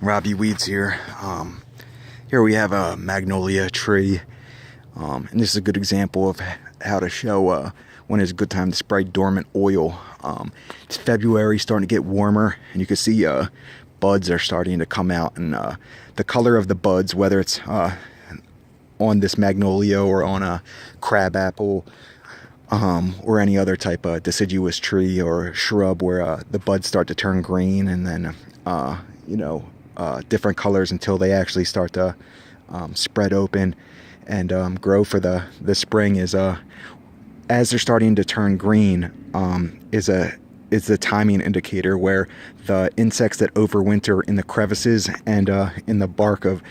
Robbie Weeds here. Here we have a magnolia tree, and this is a good example of how to show when is a good time to spray dormant oil. It's February, starting to get warmer, and you can see buds are starting to come out, and the color of the buds, whether it's on this magnolia or on a crabapple, or any other type of deciduous tree or shrub, where the buds start to turn green and then different colors until they actually start to spread open and grow for the spring, is as they're starting to turn green, is the timing indicator where the insects that overwinter in the crevices and in the bark of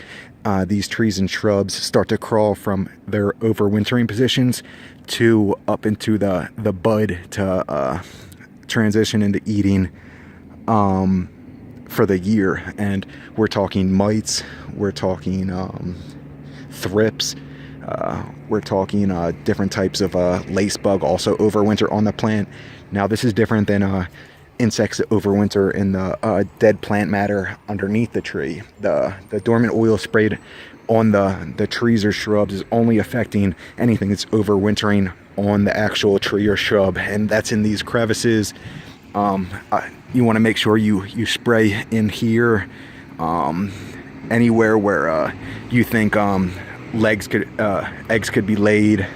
these trees and shrubs start to crawl from their overwintering positions to up into the bud to transition into eating for the year. And we're talking mites, we're talking thrips, we're talking different types of lace bug also overwinter on the plant. Now this is different than insects that overwinter in the dead plant matter underneath the tree. The dormant oil sprayed on the trees or shrubs is only affecting anything that's overwintering on the actual tree or shrub, and that's in these crevices. You want to make sure you spray in here, anywhere where you think eggs could be laid.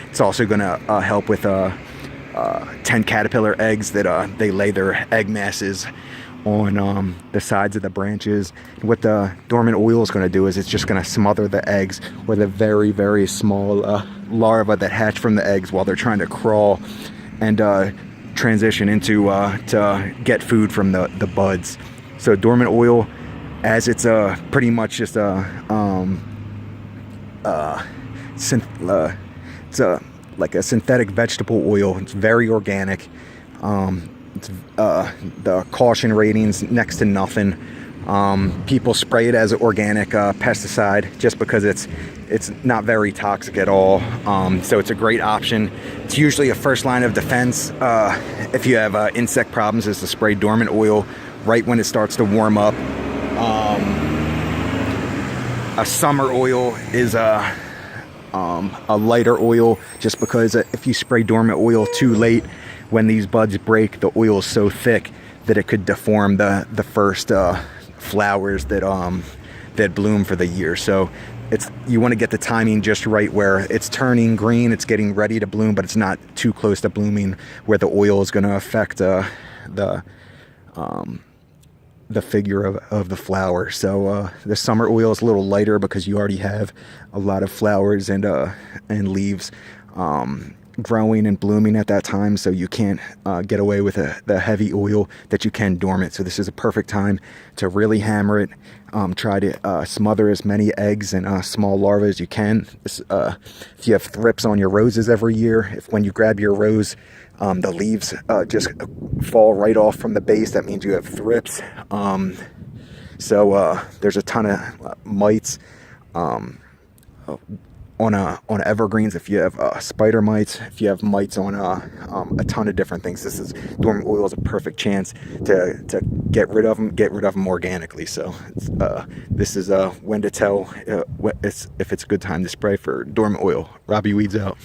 It's also going to help with 10 caterpillar eggs that they lay their egg masses on the sides of the branches. What the dormant oil is going to do is it's just going to smother the eggs or the very, very small larvae that hatch from the eggs while they're trying to crawl and transition into to get food from the buds. So dormant oil, as it's pretty much just like a synthetic vegetable oil. It's very organic. The caution ratings next to nothing. People spray it as an organic pesticide just because it's not very toxic at all. So it's a great option. It's usually a first line of defense if you have insect problems, is to spray dormant oil right when it starts to warm up. A summer oil is a lighter oil, just because if you spray dormant oil too late, when these buds break, the oil is so thick that it could deform the first flowers that bloom for the year. So you want to get the timing just right, where it's turning green, it's getting ready to bloom, but it's not too close to blooming where the oil is going to affect the figure of the flower. So the summer oil is a little lighter because you already have a lot of flowers and leaves growing and blooming at that time, so you can't get away with the heavy oil that you can dormant. So this is a perfect time to really hammer it. Try to smother as many eggs and small larvae as you can. If you have thrips on your roses every year, when you grab your rose, the leaves just fall right off from the base, that means you have thrips. So there's a ton of mites on evergreens. If you have spider mites, if you have mites on a ton of different things, dormant oil is a perfect chance to get rid of them organically. So this is when to tell if it's a good time to spray for dormant oil. Robbie Weeds out.